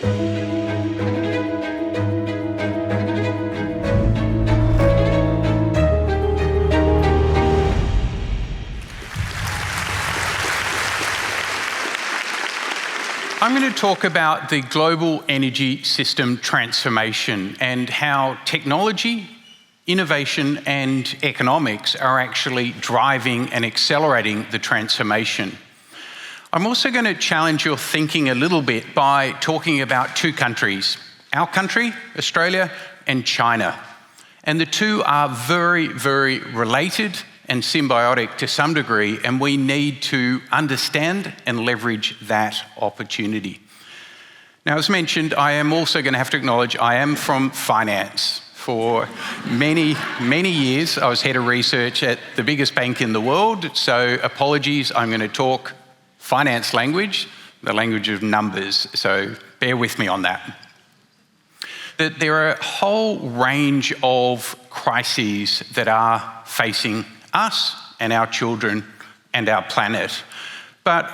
I'm going to talk about the global energy system transformation and how technology, innovation, and economics are actually driving and accelerating the transformation. I'm also going to challenge your thinking a little bit by talking about two countries, our country, Australia, and China. And the two are very, very related and symbiotic to some degree, and we need to understand and leverage that opportunity. Now, as mentioned, I am also going to have to acknowledge I am from finance. For many, many years, I was head of research at the biggest bank in the world, so apologies, I'm going to talk finance language, the language of numbers, so bear with me on that. That there are a whole range of crises that are facing us and our children and our planet. But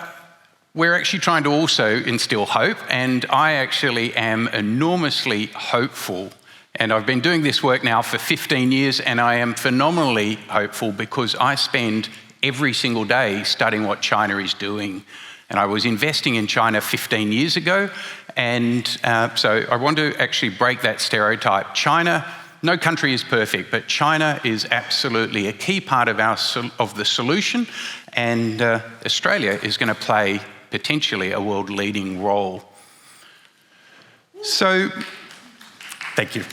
we're actually trying to also instill hope, and I actually am enormously hopeful. And I've been doing this work now for 15 years, and I am phenomenally hopeful because I spend every single day studying what China is doing. And I was investing in China 15 years ago, and so I want to actually break that stereotype. China, no country is perfect, but China is absolutely a key part of the solution, and Australia is going to play potentially a world-leading role. So, thank you.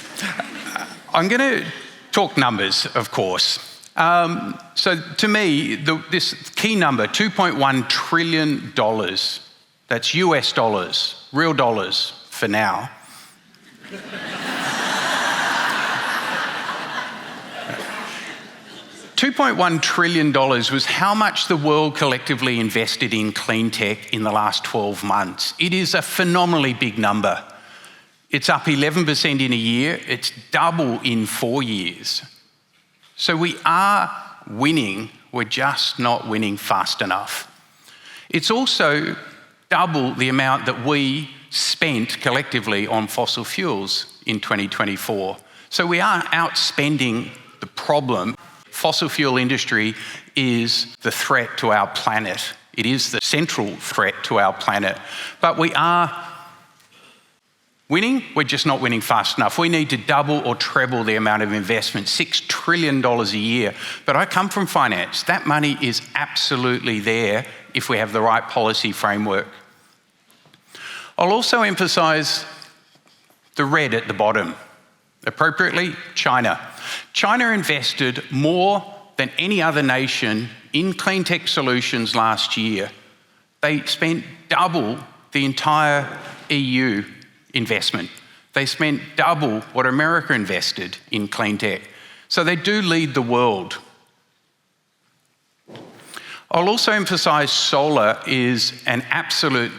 I'm going to talk numbers, of course. So to me, this key number, $2.1 trillion, that's US dollars, real dollars for now. $2.1 trillion was how much the world collectively invested in clean tech in the last 12 months. It is a phenomenally big number. It's up 11% in a year. It's double in 4 years. So we are winning. We're just not winning fast enough. It's also double the amount that we spent collectively on fossil fuels in 2024. So we are outspending the problem. Fossil fuel industry is the threat to our planet. It is the central threat to our planet. But we are winning, we're just not winning fast enough. We need to double or treble the amount of investment, $6 trillion a year. But I come from finance. That money is absolutely there if we have the right policy framework. I'll also emphasise the red at the bottom. Appropriately, China. China invested more than any other nation in clean tech solutions last year. They spent double the entire EU investment. They spent double what America invested in clean tech. So they do lead the world. I'll also emphasise solar is an absolute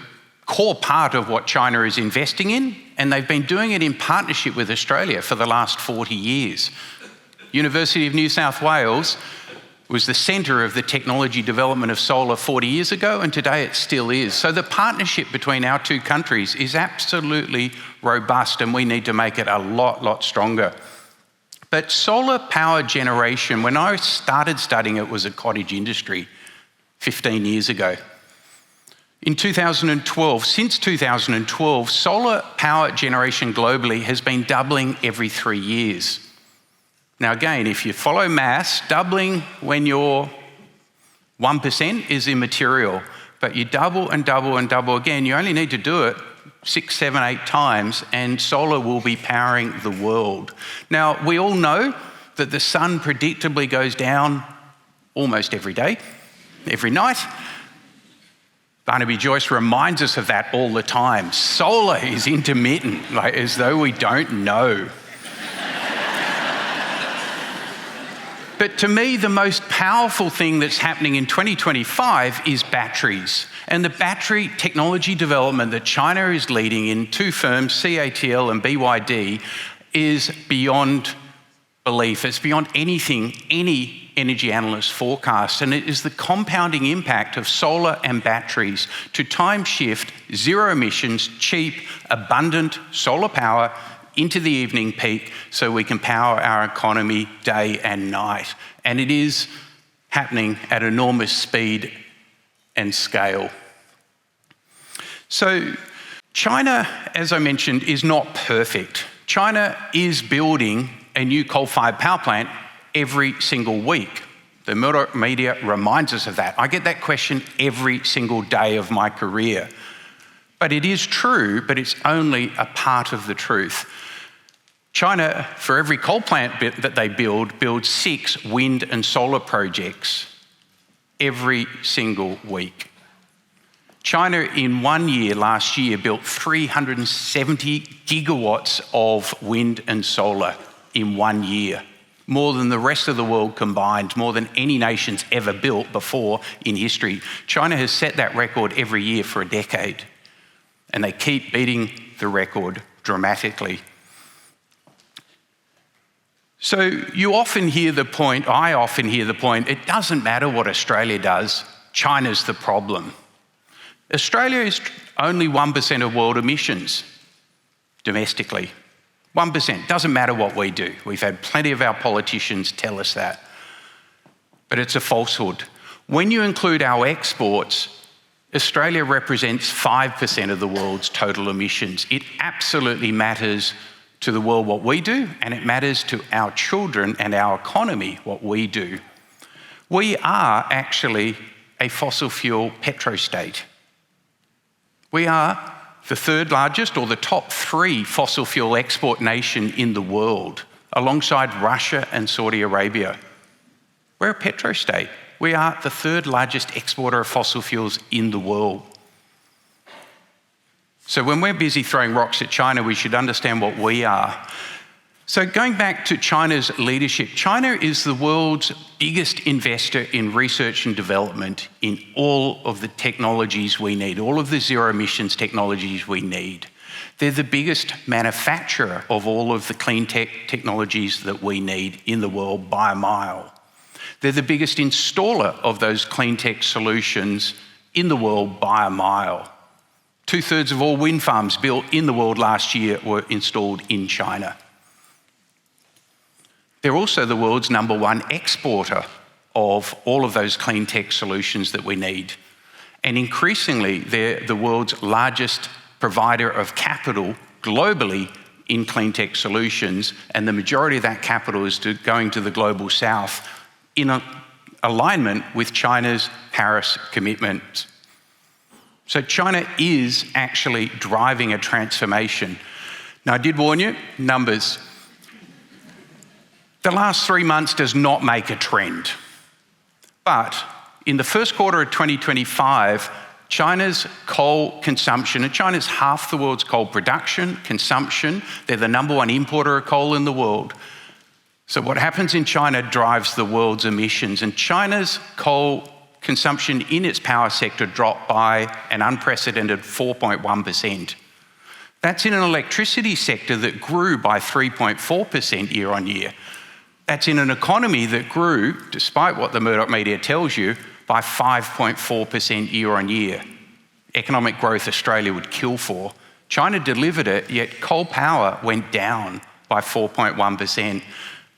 core part of what China is investing in, and they've been doing it in partnership with Australia for the last 40 years. University of New South Wales was the centre of the technology development of solar 40 years ago, and today it still is. So the partnership between our two countries is absolutely robust, and we need to make it a lot stronger. But solar power generation, when I started studying it, was a cottage industry 15 years ago. In 2012, since 2012, solar power generation globally has been doubling every 3 years. Now again, if you follow maths, doubling when you're 1% is immaterial, but you double and double and double again, you only need to do it 6, 7, 8 times, and solar will be powering the world. Now, we all know that the sun predictably goes down almost every day, every night. Barnaby Joyce reminds us of that all the time. Solar is intermittent, like as though we don't know. But to me, the most powerful thing that's happening in 2025 is batteries. And the battery technology development that China is leading in two firms, CATL and BYD, is beyond belief. It's beyond anything any energy analysts forecast, and it is the compounding impact of solar and batteries to time shift zero emissions, cheap, abundant solar power into the evening peak so we can power our economy day and night. And it is happening at enormous speed and scale. So China, as I mentioned, is not perfect. China is building a new coal-fired power plant every single week. The Murdoch media reminds us of that. I get that question every single day of my career. But it is true, but it's only a part of the truth. China, for every coal plant that they builds 6 wind and solar projects every single week. China, in 1 year, last year, built 370 gigawatts of wind and solar in 1 year. More than the rest of the world combined, more than any nation's ever built before in history. China has set that record every year for a decade, and they keep beating the record dramatically. So you often hear the point, I often hear the point, it doesn't matter what Australia does, China's the problem. Australia is only 1% of world emissions domestically. 1%, doesn't matter what we do. We've had plenty of our politicians tell us that. But it's a falsehood. When you include our exports, Australia represents 5% of the world's total emissions. It absolutely matters to the world what we do, and it matters to our children and our economy what we do. We are actually a fossil fuel petrostate. We are the 3rd largest or the top 3 fossil fuel export nation in the world, alongside Russia and Saudi Arabia. We're a petrostate. We are the 3rd largest exporter of fossil fuels in the world. So when we're busy throwing rocks at China, we should understand what we are. So going back to China's leadership, China is the world's biggest investor in research and development in all of the technologies we need, all of the zero emissions technologies we need. They're the biggest manufacturer of all of the clean tech technologies that we need in the world by a mile. They're the biggest installer of those clean tech solutions in the world by a mile. 2/3 of all wind farms built in the world last year were installed in China. They're also the world's #1 exporter of all of those clean tech solutions that we need. And increasingly, they're the world's largest provider of capital globally in clean tech solutions, and the majority of that capital is going to the global south in alignment with China's Paris commitments. So China is actually driving a transformation. Now, I did warn you, numbers. The last 3 months does not make a trend. But in the first quarter of 2025, China's coal consumption, and China's half the world's coal production, consumption, they're the #1 importer of coal in the world. So what happens in China drives the world's emissions, and China's coal consumption in its power sector dropped by an unprecedented 4.1%. That's in an electricity sector that grew by 3.4% year on year. That's in an economy that grew, despite what the Murdoch media tells you, by 5.4% year on year. Economic growth Australia would kill for. China delivered it, yet coal power went down by 4.1%.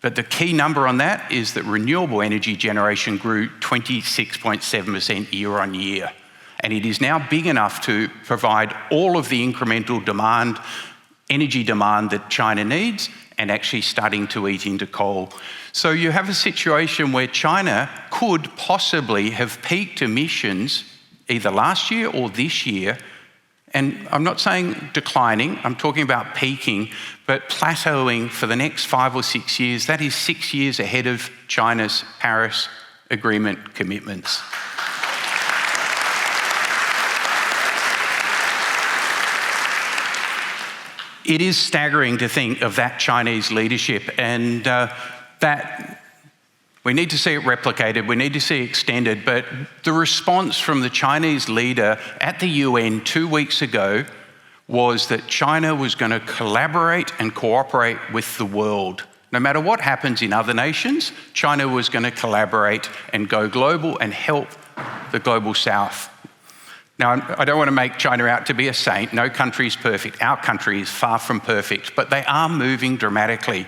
But the key number on that is that renewable energy generation grew 26.7% year on year. And it is now big enough to provide all of the incremental demand, energy demand that China needs, and actually starting to eat into coal. So you have a situation where China could possibly have peaked emissions either last year or this year. And I'm not saying declining, I'm talking about peaking, but plateauing for the next 5 or 6 years. That is 6 years ahead of China's Paris Agreement commitments. It is staggering to think of that Chinese leadership, and that we need to see it replicated, we need to see it extended, but the response from the Chinese leader at the UN 2 weeks ago was that China was going to collaborate and cooperate with the world No matter what happens in other nations, China was going to collaborate and go global and help the global south. Now, I don't want to make China out to be a saint. No country is perfect. Our country is far from perfect, but they are moving dramatically.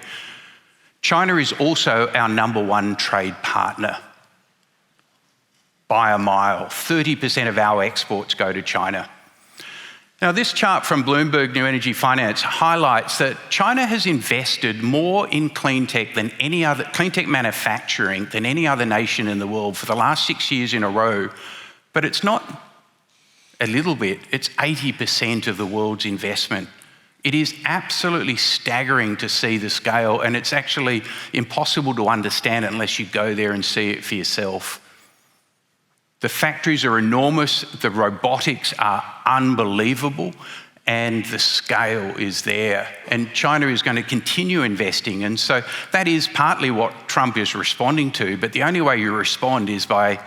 China is also our #1 trade partner by a mile. 30% of our exports go to China. Now, this chart from Bloomberg New Energy Finance highlights that China has invested more in clean tech manufacturing than any other nation in the world for the last 6 years in a row. But it's not a little bit, it's 80% of the world's investment. It is absolutely staggering to see the scale, and it's actually impossible to understand it unless you go there and see it for yourself. The factories are enormous, the robotics are unbelievable, and the scale is there. And China is going to continue investing. And so that is partly what Trump is responding to, but the only way you respond is by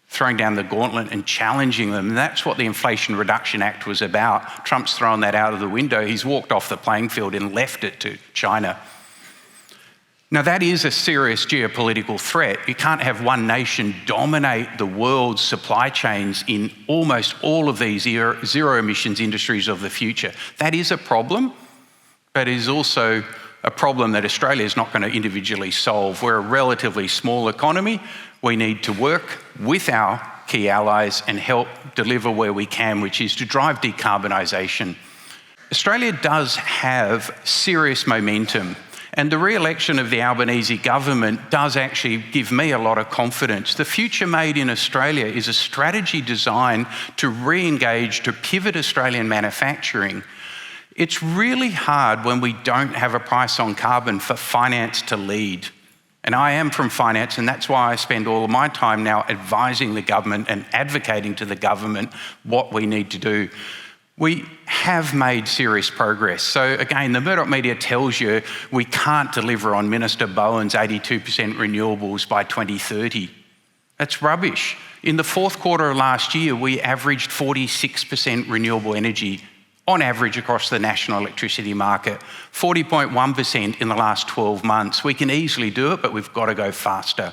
throwing down the gauntlet and challenging them. And that's what the Inflation Reduction Act was about. Trump's thrown that out of the window. He's walked off the playing field and left it to China. Now, that is a serious geopolitical threat. You can't have one nation dominate the world's supply chains in almost all of these zero emissions industries of the future. That is a problem, but it is also a problem that Australia is not going to individually solve. We're a relatively small economy. We need to work with our key allies and help deliver where we can, which is to drive decarbonisation. Australia does have serious momentum. And the re-election of the Albanese government does actually give me a lot of confidence. The Future Made in Australia is a strategy designed to re-engage, to pivot Australian manufacturing. It's really hard when we don't have a price on carbon for finance to lead. And I am from finance, and that's why I spend all of my time now advising the government and advocating to the government what we need to do. We have made serious progress. So again, the Murdoch media tells you we can't deliver on Minister Bowen's 82% renewables by 2030. That's rubbish. In the fourth quarter of last year, we averaged 46% renewable energy on average across the national electricity market, 40.1% in the last 12 months. We can easily do it, but we've got to go faster.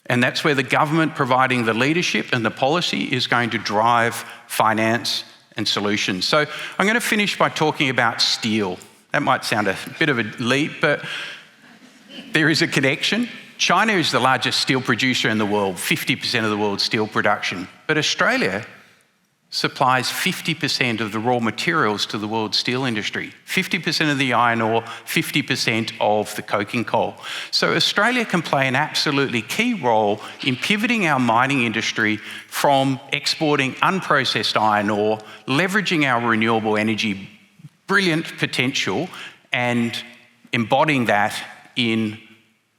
And that's where the government providing the leadership and the policy is going to drive finance and solutions. So I'm going to finish by talking about steel. That might sound a bit of a leap, but there is a connection. China is the largest steel producer in the world, 50% of the world's steel production. But Australia supplies 50% of the raw materials to the world's steel industry, 50% of the iron ore, 50% of the coking coal. So Australia can play an absolutely key role in pivoting our mining industry from exporting unprocessed iron ore, leveraging our renewable energy brilliant potential and embodying that in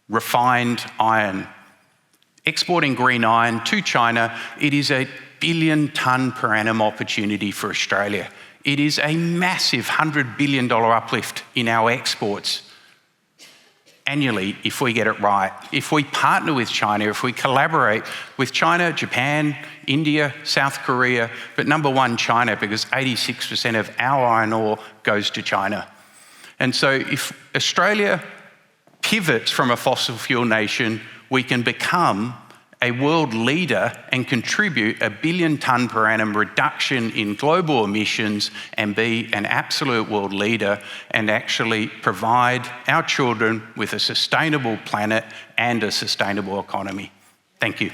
refined iron. Exporting green iron to China, it is a billion-tonne per annum opportunity for Australia. It is a massive $100 billion uplift in our exports annually if we get it right. If we partner with China, if we collaborate with China, Japan, India, South Korea, but #1 China, because 86% of our iron ore goes to China. And so if Australia pivots from a fossil fuel nation, we can become a world leader and contribute a billion-tonne per annum reduction in global emissions and be an absolute world leader and actually provide our children with a sustainable planet and a sustainable economy. Thank you.